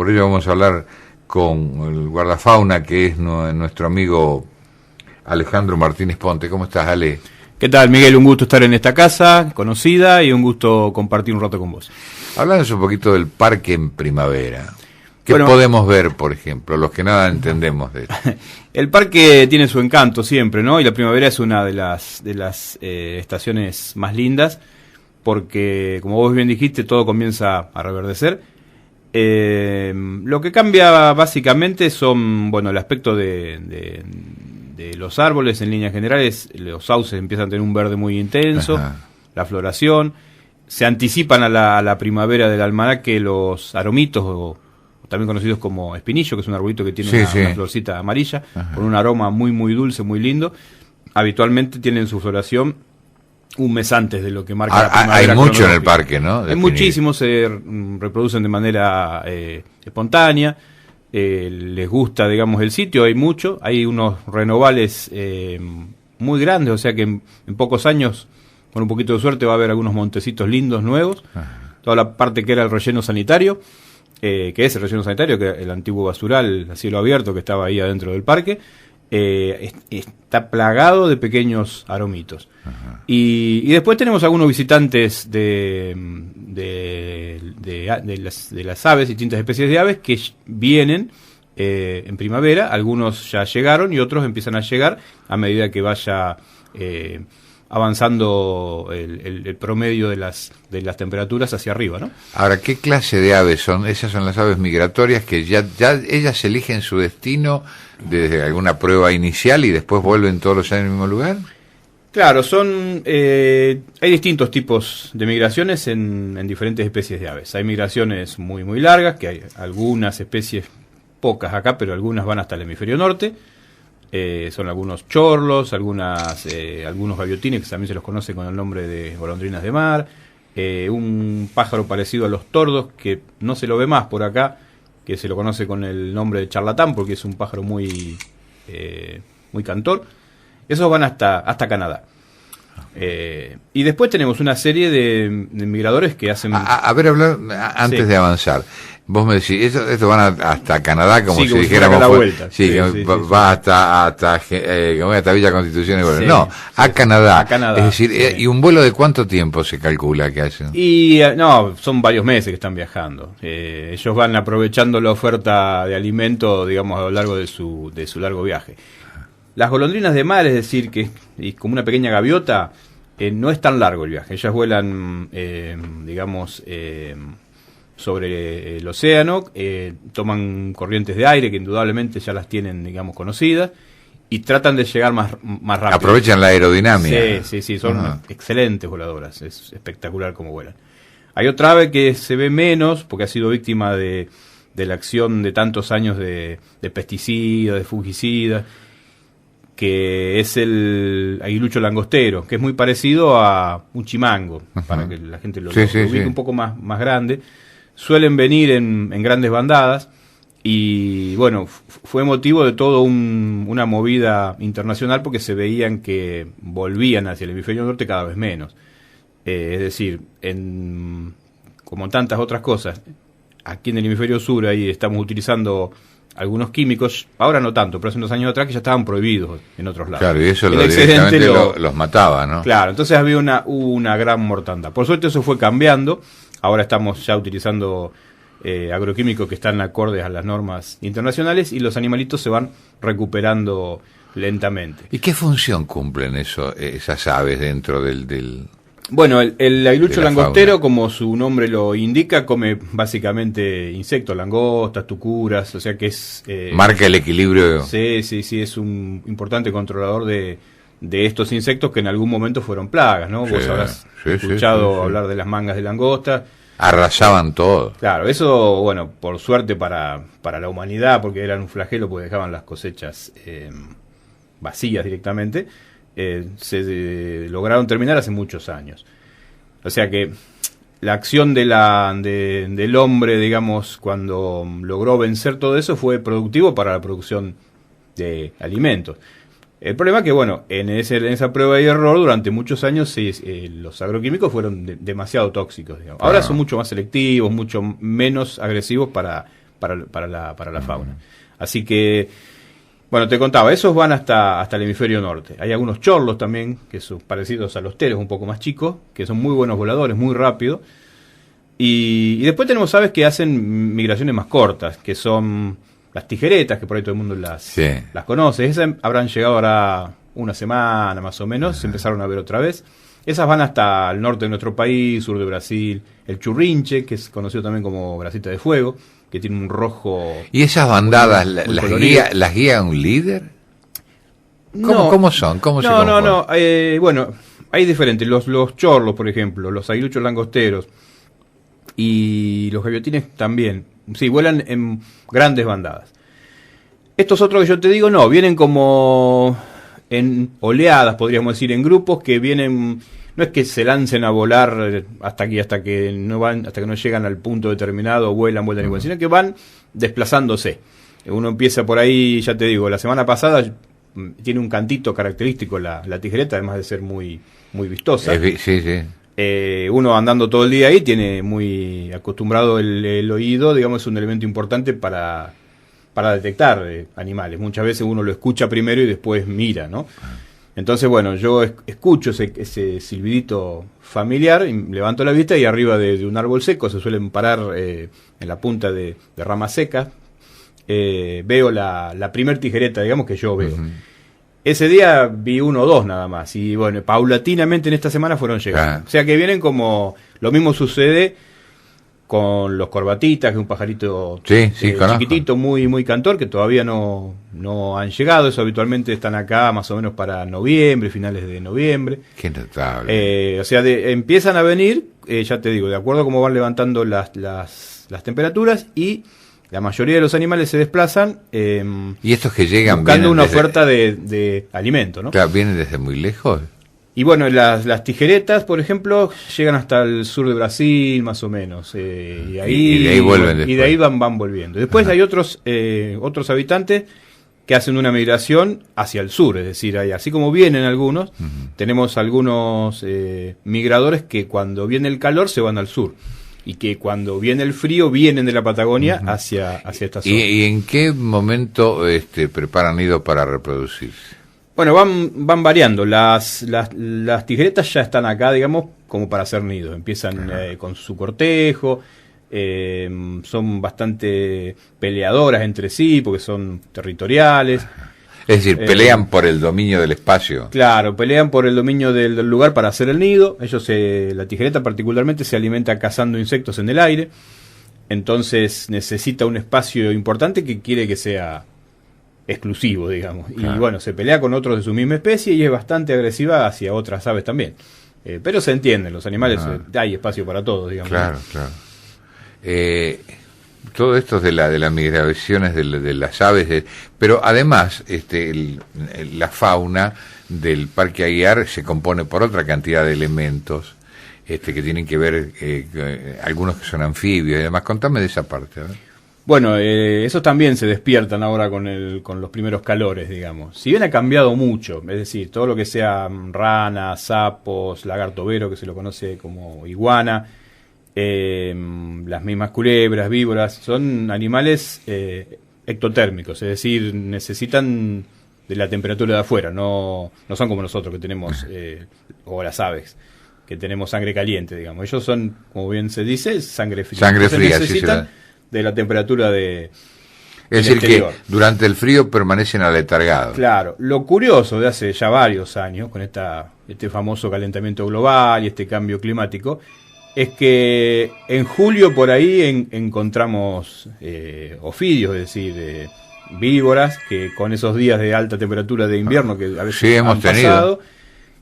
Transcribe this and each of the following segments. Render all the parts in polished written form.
por ello vamos a hablar con el guardafauna, que es nuestro amigo Alejandro Martínez Ponte. ¿Cómo estás, Ale? ¿Qué tal, Miguel? Un gusto estar en esta casa conocida y un gusto compartir un rato con vos. Háblanos un poquito del parque en primavera. ¿Qué podemos ver, por ejemplo, los que nada entendemos de esto? El parque tiene su encanto siempre, ¿no? Y la primavera es una de las estaciones más lindas, porque, como vos bien dijiste, todo comienza a reverdecer. Lo que cambia básicamente son, bueno, el aspecto de los árboles en líneas generales. Los sauces empiezan a tener un verde muy intenso. Ajá. La floración. Se anticipan a la primavera del almanaque los aromitos, o también conocidos como espinillo, que es un arbolito que tiene una florcita amarilla, ajá, con un aroma muy muy dulce, muy lindo. Habitualmente tienen su floración un mes antes de lo que marca la primavera. Hay mucho en el parque, ¿no? Hay muchísimos, se reproducen de manera espontánea. Les gusta, digamos, el sitio, hay mucho. Hay unos renovales muy grandes, o sea que en pocos años, con un poquito de suerte, va a haber algunos montecitos lindos nuevos. Ajá. Toda la parte que era el relleno sanitario, que es el relleno sanitario, que el antiguo basural a cielo abierto que estaba ahí adentro del parque, está plagado de pequeños aromitos. Ajá. Y después tenemos algunos visitantes de las aves, distintas especies de aves, que vienen en primavera. Algunos ya llegaron y otros empiezan a llegar a medida que vaya avanzando el promedio de las temperaturas hacia arriba, ¿no? Ahora, ¿qué clase de aves son? Esas son las aves migratorias que ya ellas eligen su destino desde alguna prueba inicial y después vuelven todos los años al mismo lugar. Claro, hay distintos tipos de migraciones en diferentes especies de aves. Hay migraciones muy muy largas, que hay algunas especies, pocas acá, pero algunas van hasta el hemisferio norte. Son algunos chorlos, algunos gaviotines, que también se los conoce con el nombre de golondrinas de mar. Un pájaro parecido a los tordos, que no se lo ve más por acá, que se lo conoce con el nombre de charlatán, porque es un pájaro muy cantor. Esos van hasta Canadá. Y después tenemos una serie de migradores que hacen... Antes de avanzar, vos me decís, esto van hasta Canadá, como si dijéramos... La vuelta. Va hasta Villa Constitución. No, a Canadá. Es decir, ¿y un vuelo de cuánto tiempo se calcula que hacen? Y son varios meses que están viajando. Ellos van aprovechando la oferta de alimento, digamos, a lo largo de su largo viaje. Las golondrinas de mar, es decir, que es como una pequeña gaviota, no es tan largo el viaje. Ellas vuelan, sobre el océano, toman corrientes de aire que indudablemente ya las tienen, digamos, conocidas, y tratan de llegar más rápido. Aprovechan la aerodinámica. Sí, son excelentes voladoras, es espectacular cómo vuelan. Hay otra ave que se ve menos, porque ha sido víctima de la acción de tantos años de pesticidas, de fungicidas, que es el aguilucho langostero, que es muy parecido a un chimango, para que la gente lo ubique, un poco más grande. Suelen venir en grandes bandadas y, bueno, fue motivo de todo una movida internacional, porque se veían que volvían hacia el hemisferio norte cada vez menos. Es decir, como tantas otras cosas, aquí en el hemisferio sur ahí estamos utilizando algunos químicos, ahora no tanto, pero hace unos años atrás que ya estaban prohibidos en otros lados. Claro, y eso directamente los mataba, ¿no? Claro, entonces había una gran mortandad. Por suerte eso fue cambiando, ahora estamos ya utilizando agroquímicos que están acordes a las normas internacionales y los animalitos se van recuperando lentamente. ¿Y qué función cumplen esas aves dentro del... Bueno, el aguilucho langostero, fauna, como su nombre lo indica, come básicamente insectos, langostas, tucuras, o sea que es... marca el equilibrio. Sí, es un importante controlador de estos insectos que en algún momento fueron plagas, ¿no? Vos habrás escuchado hablar de las mangas de langosta. Arrasaban todo. Claro, eso, bueno, por suerte para la humanidad, porque eran un flagelo, porque dejaban las cosechas vacías directamente. Se lograron terminar hace muchos años. O sea que la acción del hombre, digamos, cuando logró vencer todo eso, fue productivo para la producción de alimentos. El problema es que, bueno, en esa prueba y error, durante muchos años los agroquímicos fueron demasiado tóxicos, digamos. Ahora son mucho más selectivos, mucho menos agresivos para para la fauna. Así que, bueno, te contaba, esos van hasta el hemisferio norte. Hay algunos chorlos también, que son parecidos a los teros, un poco más chicos, que son muy buenos voladores, muy rápidos. Y después tenemos aves que hacen migraciones más cortas, que son las tijeretas, que por ahí todo el mundo las conoce. Esas habrán llegado ahora una semana más o menos, se empezaron a ver otra vez. Esas van hasta el norte de nuestro país, sur de Brasil. El churrinche, que es conocido también como bracita de fuego, que tiene un rojo... ¿Y esas bandadas muy las guía un líder? No, ¿Cómo son? ¿Cómo se no. conforman? Bueno, hay diferentes. Los chorlos, por ejemplo, los aguiluchos langosteros y los gaviotines también. Sí, vuelan en grandes bandadas. Estos otros que yo te digo, no, vienen como en oleadas, podríamos decir, en grupos que vienen... No es que se lancen a volar hasta que no llegan al punto determinado, vuelan, sino que van desplazándose. Uno empieza por ahí, ya te digo, la semana pasada tiene un cantito característico la tijereta, además de ser muy, muy vistosa. Sí. Uno andando todo el día ahí tiene muy acostumbrado el oído, digamos, es un elemento importante para detectar animales. Muchas veces uno lo escucha primero y después mira, ¿no? Entonces, bueno, yo escucho ese silbidito familiar, y levanto la vista y arriba de un árbol seco, se suelen parar en la punta de ramas secas, veo la primer tijereta, digamos, que yo veo. Uh-huh. Ese día vi uno o dos nada más, y bueno, paulatinamente en esta semana fueron llegando. O sea que vienen como... Lo mismo sucede con los corbatitas, que es un pajarito chiquitito, muy, muy cantor, que todavía no han llegado. Eso habitualmente están acá más o menos para noviembre, finales de noviembre. Qué notable. O sea, empiezan a venir, ya te digo, de acuerdo a cómo van levantando las temperaturas, y la mayoría de los animales se desplazan y estos que llegan buscando una oferta de alimento, ¿no? Claro, vienen desde muy lejos. Y bueno, las tijeretas, por ejemplo, llegan hasta el sur de Brasil, más o menos. Y de ahí vuelven después. Y de ahí van volviendo. Después hay otros habitantes que hacen una migración hacia el sur. Es decir, así como vienen algunos, tenemos algunos migradores que cuando viene el calor se van al sur. Y que cuando viene el frío vienen de la Patagonia hacia esta zona. ¿Y en qué momento preparan nido para reproducirse? Bueno, van variando. Las tijeretas ya están acá, digamos, como para hacer nidos. Empiezan con su cortejo, son bastante peleadoras entre sí, porque son territoriales. Es decir, pelean por el dominio del espacio. Claro, pelean por el dominio del lugar para hacer el nido. La tijereta particularmente se alimenta cazando insectos en el aire. Entonces necesita un espacio importante que quiere que sea exclusivo, digamos. Claro. Y bueno, se pelea con otros de su misma especie y es bastante agresiva hacia otras aves también. Pero se entienden, los animales, hay espacio para todos, digamos. Claro. Todo esto de las migraciones de las aves, pero además la fauna del Parque Aguiar se compone por otra cantidad de elementos que tienen que ver, algunos que son anfibios y demás. Contame de esa parte, a ver. Bueno, esos también se despiertan ahora con los primeros calores, digamos. Si bien ha cambiado mucho, es decir, todo lo que sea ranas, sapos, lagarto vero, que se lo conoce como iguana, las mismas culebras, víboras, son animales ectotérmicos, es decir, necesitan de la temperatura de afuera, no son como nosotros que tenemos, o las aves, que tenemos sangre caliente, digamos. Ellos son, como bien se dice, sangre fría. Sangre fría, necesitan sí, de la temperatura de... Es decir, exterior. Que durante el frío permanecen aletargados. Claro. Lo curioso de hace ya varios años, con este famoso calentamiento global y este cambio climático, es que en julio por ahí encontramos ofidios, es decir, víboras, que con esos días de alta temperatura de invierno que a veces hemos pasado,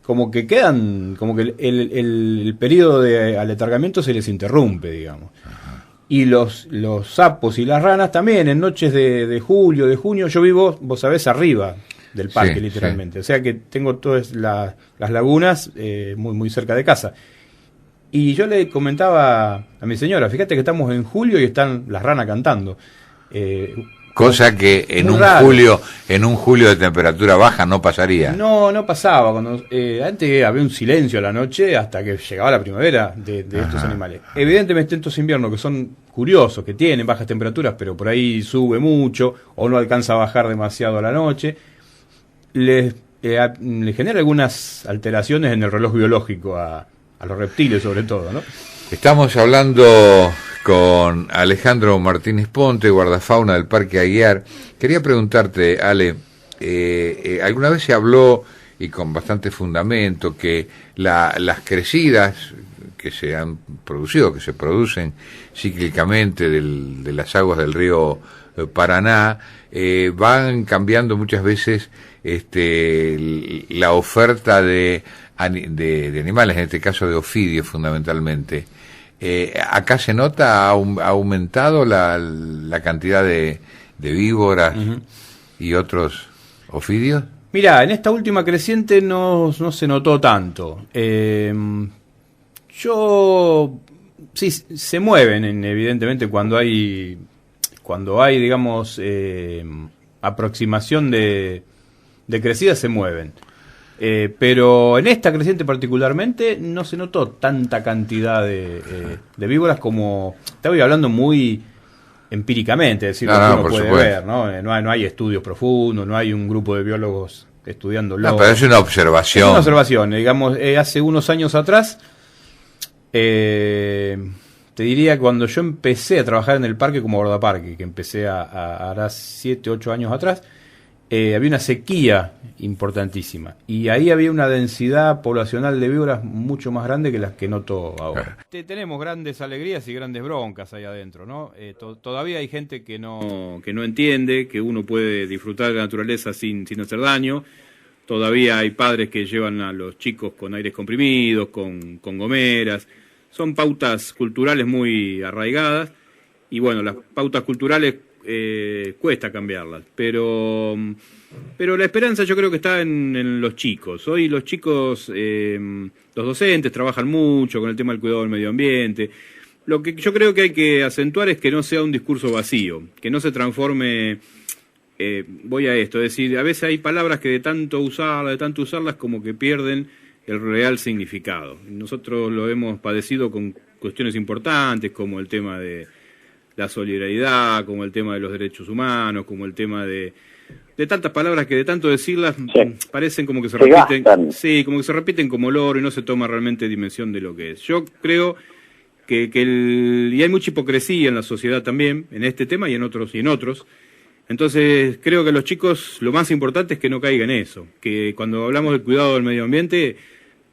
como que quedan, como que el periodo de aletargamiento se les interrumpe, digamos. Y los sapos y las ranas también, en noches de julio, de junio, yo vivo, vos sabés, arriba del parque, literalmente. Sí. O sea que tengo todas las lagunas muy, muy cerca de casa. Y yo le comentaba a mi señora, fíjate que estamos en julio y están las ranas cantando. Cosa que en muy un raro. julio de temperatura baja no pasaría. No pasaba. Antes había un silencio a la noche hasta que llegaba la primavera de estos animales. Evidentemente estos inviernos que son curiosos, que tienen bajas temperaturas, pero por ahí sube mucho o no alcanza a bajar demasiado a la noche, les genera algunas alteraciones en el reloj biológico a los reptiles sobre todo, ¿no? Estamos hablando con Alejandro Martínez Ponte, guardafauna del Parque Aguiar. Quería preguntarte, Ale, alguna vez se habló, y con bastante fundamento, que las crecidas que se han producido, que se producen cíclicamente de las aguas del río Paraná, van cambiando muchas veces la oferta de animales, en este caso de ofidios fundamentalmente. Acá se nota, ha aumentado la cantidad de víboras y otros ofidios. Mirá, en esta última creciente no se notó tanto. Sí, se mueven, evidentemente, cuando hay, digamos, aproximación de crecidas, se mueven. Pero en esta creciente particularmente no se notó tanta cantidad de víboras como... Te voy hablando muy empíricamente, es decir, lo que uno puede ver, ¿no? No hay estudios profundos, no hay un grupo de biólogos estudiándolo. No, pero es una observación. Es una observación, digamos, hace unos años atrás, te diría que cuando yo empecé a trabajar en el parque como guardaparque, que empecé hará 7, 8 años atrás, había una sequía importantísima y ahí había una densidad poblacional de víboras mucho más grande que las que noto ahora. Tenemos grandes alegrías y grandes broncas ahí adentro, ¿no? Todavía hay gente que no entiende que uno puede disfrutar de la naturaleza sin hacer daño. Todavía hay padres que llevan a los chicos con aires comprimidos, con gomeras. Son pautas culturales muy arraigadas y bueno, las pautas culturales cuesta cambiarlas, pero la esperanza yo creo que está en los chicos. Hoy los chicos, los docentes trabajan mucho con el tema del cuidado del medio ambiente. Lo que yo creo que hay que acentuar es que no sea un discurso vacío, que no se transforme, voy a esto, es decir, a veces hay palabras que de tanto usarlas como que pierden el real significado. Nosotros lo hemos padecido con cuestiones importantes como el tema de la solidaridad, como el tema de los derechos humanos, como el tema de tantas palabras que de tanto decirlas parecen como que se repiten, como que se repiten como loro y no se toma realmente dimensión de lo que es. Yo creo que y hay mucha hipocresía en la sociedad también, en este tema y en otros. Entonces creo que los chicos lo más importante es que no caigan en eso, que cuando hablamos del cuidado del medio ambiente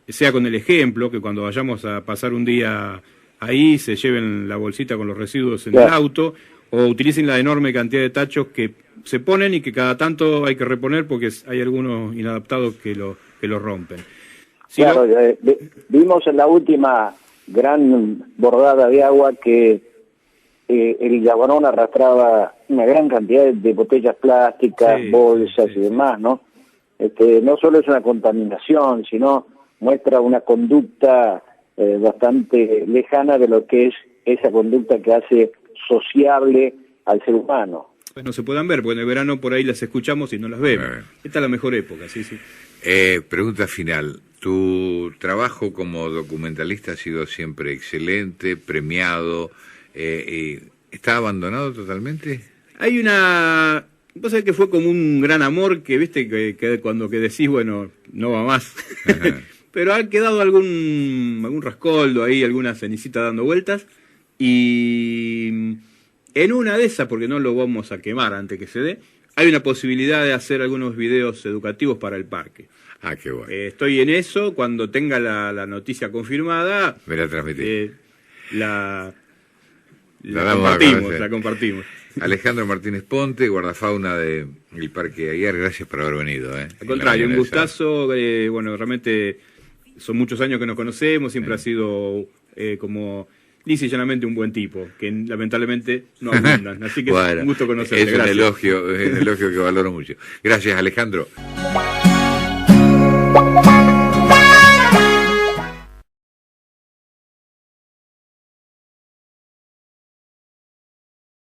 sea con el ejemplo, que cuando vayamos a pasar un día ahí se lleven la bolsita con los residuos en el auto o utilicen la enorme cantidad de tachos que se ponen y que cada tanto hay que reponer porque hay algunos inadaptados que lo rompen. Claro, vimos en la última gran bordada de agua que el Yaguarón arrastraba una gran cantidad de botellas plásticas, bolsas y demás, ¿no? No solo es una contaminación, sino muestra una conducta bastante lejana de lo que es esa conducta que hace sociable al ser humano. Pues no se puedan ver, porque en el verano por ahí las escuchamos y no las vemos. Esta es la mejor época, sí. Pregunta final. Tu trabajo como documentalista ha sido siempre excelente, premiado. ¿Está abandonado totalmente? Hay una... Vos sabés que fue como un gran amor que, viste, que cuando decís, bueno, no va más. Pero ha quedado algún rascoldo ahí, alguna cenicita dando vueltas. Y en una de esas, porque no lo vamos a quemar antes que se dé, hay una posibilidad de hacer algunos videos educativos para el parque. Ah, qué bueno. Estoy en eso, cuando tenga la noticia confirmada, me la transmití. La compartimos. Alejandro Martínez Ponte, guardafauna del Parque Aguiar, gracias por haber venido. Al contrario, un gustazo. Bueno, realmente son muchos años que nos conocemos, siempre ha sido como lisa y llanamente un buen tipo, que lamentablemente no abundan. Así que bueno, es un gusto conocerte. Es un elogio que valoro mucho. Gracias, Alejandro.